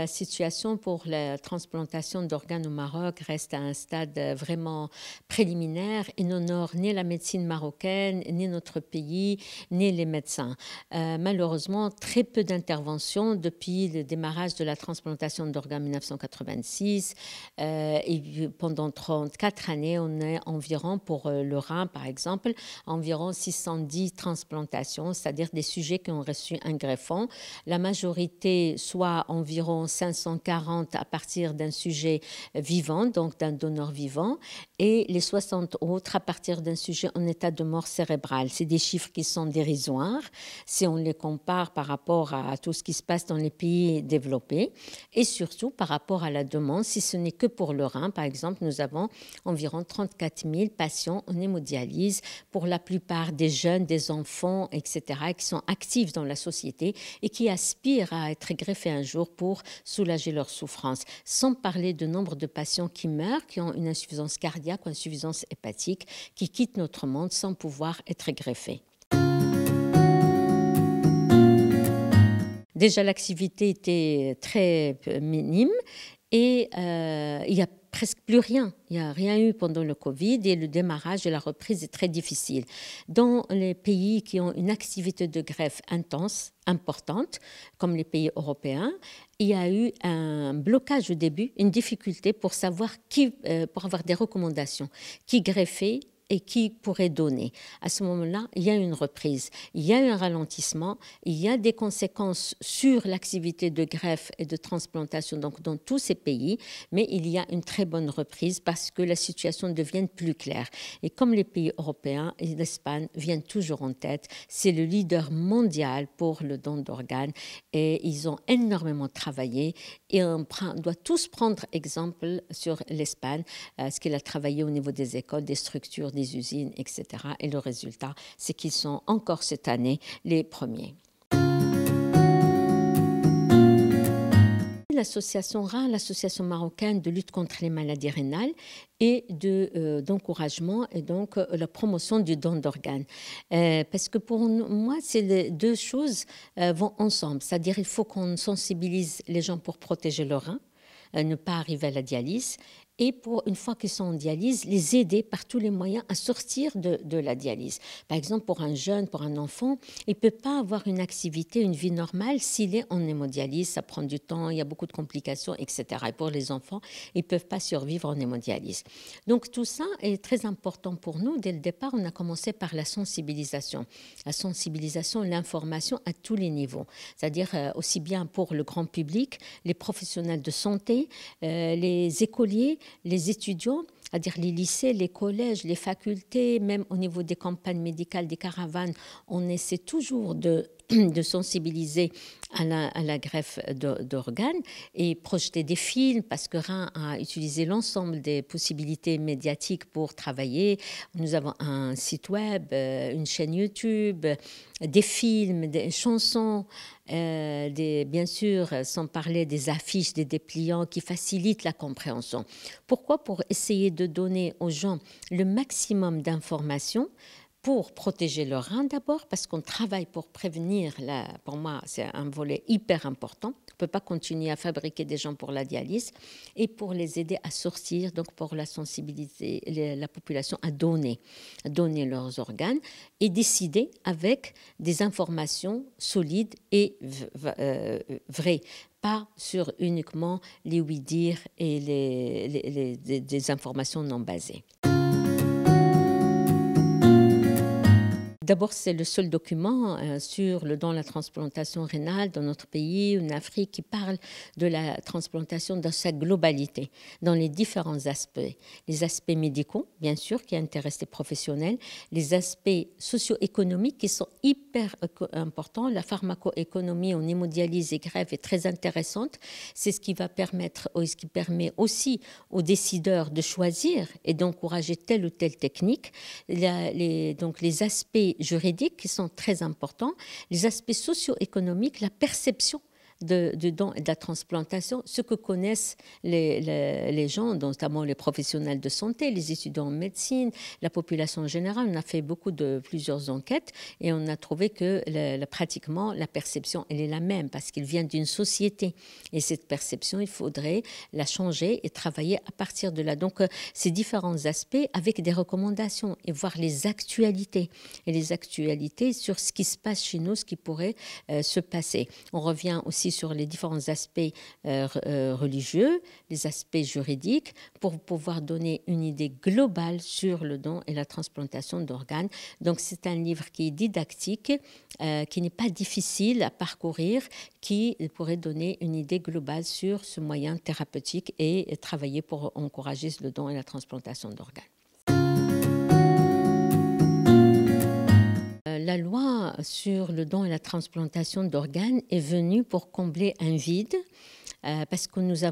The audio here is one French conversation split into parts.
la situation pour la transplantation d'organes au Maroc reste à un stade vraiment préliminaire et n'honore ni la médecine marocaine, ni notre pays, ni les médecins. Malheureusement, très peu d'interventions depuis le démarrage de la transplantation d'organes en 1986. Et pendant 34 années, on est environ, pour le rein par exemple, environ 610 transplantations, c'est-à-dire des sujets qui ont reçu un greffon. La majorité, soit environ 540 à partir d'un sujet vivant, donc d'un donneur vivant, et les 60 autres à partir d'un sujet en état de mort cérébrale. C'est des chiffres qui sont dérisoires si on les compare par rapport à tout ce qui se passe dans les pays développés et surtout par rapport à la demande. Si ce n'est que pour le rein, par exemple, nous avons environ 34 000 patients en hémodialyse, pour la plupart des jeunes, des enfants, etc., qui sont actifs dans la société et qui aspirent à être greffés un jour pour soulager leur souffrance. Sans parler du nombre de patients qui meurent, qui ont une insuffisance cardiaque ou une insuffisance hépatique, qui quittent notre monde sans pouvoir être greffés. Déjà, l'activité était très minime et il n'y a presque plus rien. Il n'y a rien eu pendant le Covid et le démarrage et la reprise est très difficile. Dans les pays qui ont une activité de greffe intense, importante, comme les pays européens, il y a eu un blocage au début, une difficulté pour savoir pour avoir des recommandations, qui greffer et qui pourrait donner. À ce moment-là, il y a une reprise, il y a eu un ralentissement, il y a des conséquences sur l'activité de greffe et de transplantation donc dans tous ces pays, mais il y a une très bonne reprise parce que la situation devient plus claire. Et comme les pays européens et l'Espagne viennent toujours en tête, c'est le leader mondial pour le don d'organes et ils ont énormément travaillé et on doit tous prendre exemple sur l'Espagne, ce qu'elle a travaillé au niveau des écoles, des structures, des usines, etc. Et le résultat, c'est qu'ils sont encore cette année les premiers. L'association RAN, l'association marocaine de lutte contre les maladies rénales et d'encouragement et donc la promotion du don d'organes. Parce que pour moi, les deux choses vont ensemble. C'est-à-dire qu'il faut qu'on sensibilise les gens pour protéger leur rein, ne pas arriver à la dialyse, et pour, une fois qu'ils sont en dialyse, les aider par tous les moyens à sortir de la dialyse. Par exemple, pour un jeune, pour un enfant, il ne peut pas avoir une activité, une vie normale s'il est en hémodialyse. Ça prend du temps, il y a beaucoup de complications, etc. Et pour les enfants, ils ne peuvent pas survivre en hémodialyse. Donc tout ça est très important pour nous. Dès le départ, on a commencé par la sensibilisation. La sensibilisation, l'information à tous les niveaux. C'est-à-dire aussi bien pour le grand public, les professionnels de santé, les écoliers, les étudiants, c'est-à-dire les lycées, les collèges, les facultés, même au niveau des campagnes médicales, des caravanes, on essaie toujours de sensibiliser à la greffe d'organes et projeter des films parce que RAN a utilisé l'ensemble des possibilités médiatiques pour travailler. Nous avons un site web, une chaîne YouTube, des films, des chansons, bien sûr, sans parler des affiches, des dépliants qui facilitent la compréhension. Pourquoi? Pour essayer de donner aux gens le maximum d'informations pour protéger leur rein d'abord, parce qu'on travaille pour prévenir, pour moi c'est un volet hyper important, on ne peut pas continuer à fabriquer des gens pour la dialyse, et pour les aider à sortir, donc pour la sensibiliser la population à donner leurs organes, et décider avec des informations solides et vraies, pas sur uniquement les oui-dire et des informations non basées. D'abord, c'est le seul document sur le don de la transplantation rénale dans notre pays, en Afrique, qui parle de la transplantation dans sa globalité, dans les différents aspects. Les aspects médicaux, bien sûr, qui intéressent les professionnels, les aspects socio-économiques qui sont hyper importants. La pharmacoéconomie en hémodialyse et greffe est très intéressante. C'est ce qui va permettre, ce qui permet aussi aux décideurs de choisir et d'encourager telle ou telle technique. Donc les aspects juridiques qui sont très importants, les aspects socio-économiques, la perception du don et de la transplantation, ce que connaissent les gens, notamment les professionnels de santé, les étudiants en médecine, la population en général. On a fait plusieurs enquêtes et on a trouvé que pratiquement la perception, elle est la même parce qu'il vient d'une société. Et cette perception, il faudrait la changer et travailler à partir de là. Donc, ces différents aspects avec des recommandations et voir les actualités. Et les actualités sur ce qui se passe chez nous, ce qui pourrait se passer. On revient aussi sur les différents aspects religieux, les aspects juridiques, pour pouvoir donner une idée globale sur le don et la transplantation d'organes. Donc, c'est un livre qui est didactique, qui n'est pas difficile à parcourir, qui pourrait donner une idée globale sur ce moyen thérapeutique et travailler pour encourager le don et la transplantation d'organes. La loi sur le don et la transplantation d'organes est venue pour combler un vide. Parce que quand nous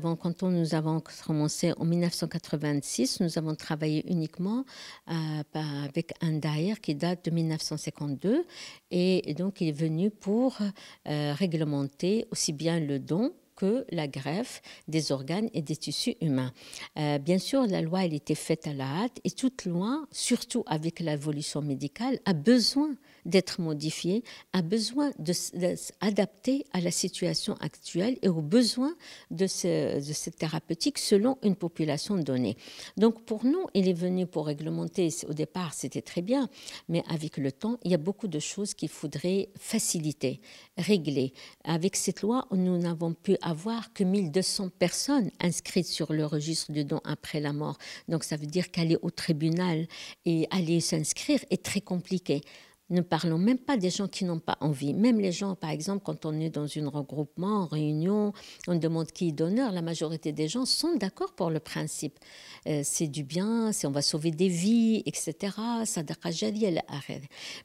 avons commencé en 1986, nous avons travaillé uniquement avec un daïr qui date de 1952. Et donc, il est venu pour réglementer aussi bien le don que la greffe des organes et des tissus humains. Bien sûr, la loi, elle était faite à la hâte et toute loi, surtout avec l'évolution médicale, a besoin d'être modifiée, a besoin de s'adapter à la situation actuelle et aux besoins de cette thérapeutique selon une population donnée. Donc pour nous, il est venu pour réglementer. Au départ, c'était très bien, mais avec le temps, il y a beaucoup de choses qu'il faudrait faciliter, régler. Avec cette loi, nous n'avons pu avoir que 1200 personnes inscrites sur le registre du don après la mort. Donc ça veut dire qu'aller au tribunal et aller s'inscrire est très compliqué. Ne parlons même pas des gens qui n'ont pas envie. Même les gens, par exemple, quand on est dans un regroupement, en réunion, on demande qui est donneur, la majorité des gens sont d'accord pour le principe. C'est du bien, on va sauver des vies, etc. Sadaqa jariya.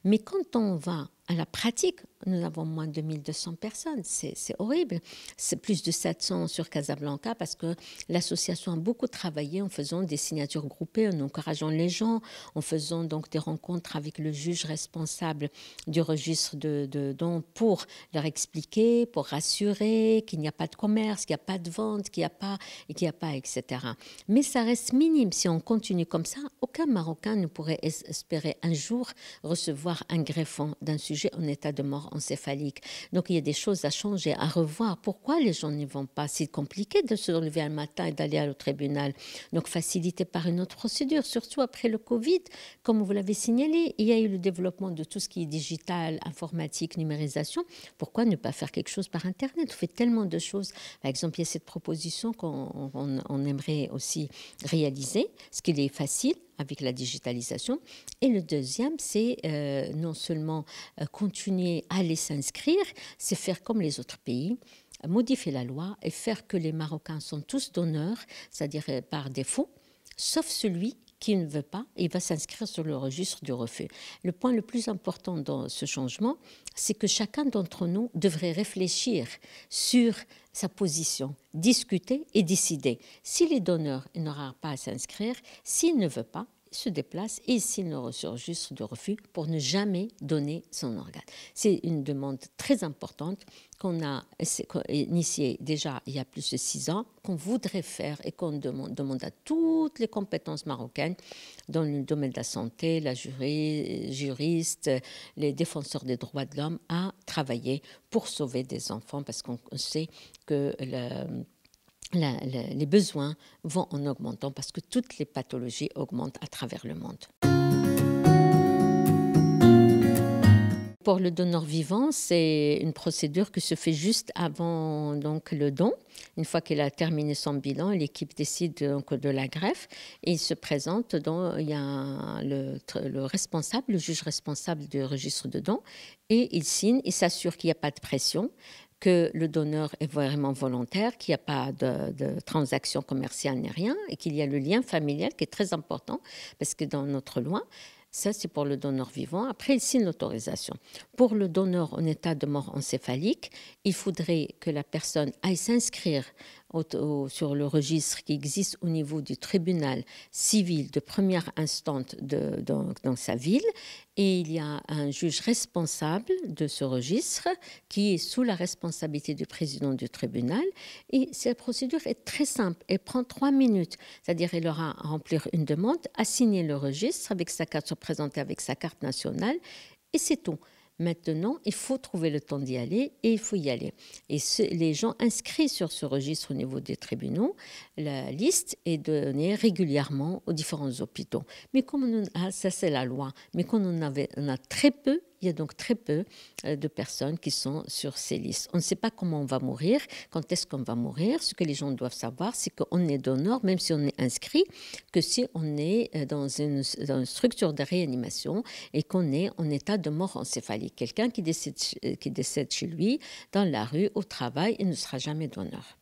Mais quand on va à la pratique, nous avons moins de 1200 personnes, c'est horrible. C'est plus de 700 sur Casablanca parce que l'association a beaucoup travaillé en faisant des signatures groupées, en encourageant les gens, en faisant donc des rencontres avec le juge responsable du registre de dons pour leur expliquer, pour rassurer qu'il n'y a pas de commerce, qu'il n'y a pas de vente, qu'il n'y a pas, etc. Mais ça reste minime. Si on continue comme ça, aucun Marocain ne pourrait espérer un jour recevoir un greffon d'un sujet en état de mort encéphalique. Donc, il y a des choses à changer, à revoir. Pourquoi les gens n'y vont pas? C'est compliqué de se lever un matin et d'aller au tribunal. Donc, facilité par une autre procédure, surtout après le Covid. Comme vous l'avez signalé, il y a eu le développement de tout ce qui est digital, informatique, numérisation. Pourquoi ne pas faire quelque chose par Internet? On fait tellement de choses. Par exemple, il y a cette proposition qu'on aimerait aussi réaliser, ce qui est facile avec la digitalisation. Et le deuxième, c'est non seulement continuer à aller s'inscrire, c'est faire comme les autres pays, modifier la loi et faire que les Marocains sont tous donneurs, c'est-à-dire par défaut, sauf celui qui ne veut pas, il va s'inscrire sur le registre du refus. Le point le plus important dans ce changement, c'est que chacun d'entre nous devrait réfléchir sur sa position, discuter et décider. Si les donneurs n'auront pas à s'inscrire, s'il ne veut pas, il se déplace et s'il ne reçoit juste de refus pour ne jamais donner son organe. C'est une demande très importante qu'on a initiée déjà il y a plus de 6 ans, qu'on voudrait faire et qu'on demande à toutes les compétences marocaines dans le domaine de la santé, la juriste, les défenseurs des droits de l'homme à travailler pour sauver des enfants parce qu'on sait que les besoins vont en augmentant parce que toutes les pathologies augmentent à travers le monde. Pour le donneur vivant, c'est une procédure qui se fait juste avant donc, le don. Une fois qu'il a terminé son bilan, l'équipe décide donc, de la greffe et il se présente. Il y a le responsable, le juge responsable du registre de don et il signe, il s'assure qu'il n'y a pas de pression, que le donneur est vraiment volontaire, qu'il n'y a pas de transaction commerciale ni rien et qu'il y a le lien familial qui est très important parce que dans notre loi, ça, c'est pour le donneur vivant. Après, il signe l'autorisation. Pour le donneur en état de mort encéphalique, il faudrait que la personne aille s'inscrire sur le registre qui existe au niveau du tribunal civil de première instance dans sa ville. Et il y a un juge responsable de ce registre qui est sous la responsabilité du président du tribunal. Et cette procédure est très simple. Elle prend 3 minutes. C'est-à-dire, il aura à remplir une demande, à signer le registre avec sa carte, se présenter avec sa carte nationale, et c'est tout. Maintenant, il faut trouver le temps d'y aller et il faut y aller. Et les gens inscrits sur ce registre au niveau des tribunaux, la liste est donnée régulièrement aux différents hôpitaux. Mais comme ça c'est la loi, mais comme on a très peu, il y a donc très peu de personnes qui sont sur ces listes. On ne sait pas comment on va mourir, quand est-ce qu'on va mourir. Ce que les gens doivent savoir, c'est qu'on est donneur, même si on est inscrit, que si on est dans une structure de réanimation et qu'on est en état de mort encéphalique. Quelqu'un qui décède chez lui, dans la rue, au travail, il ne sera jamais donneur.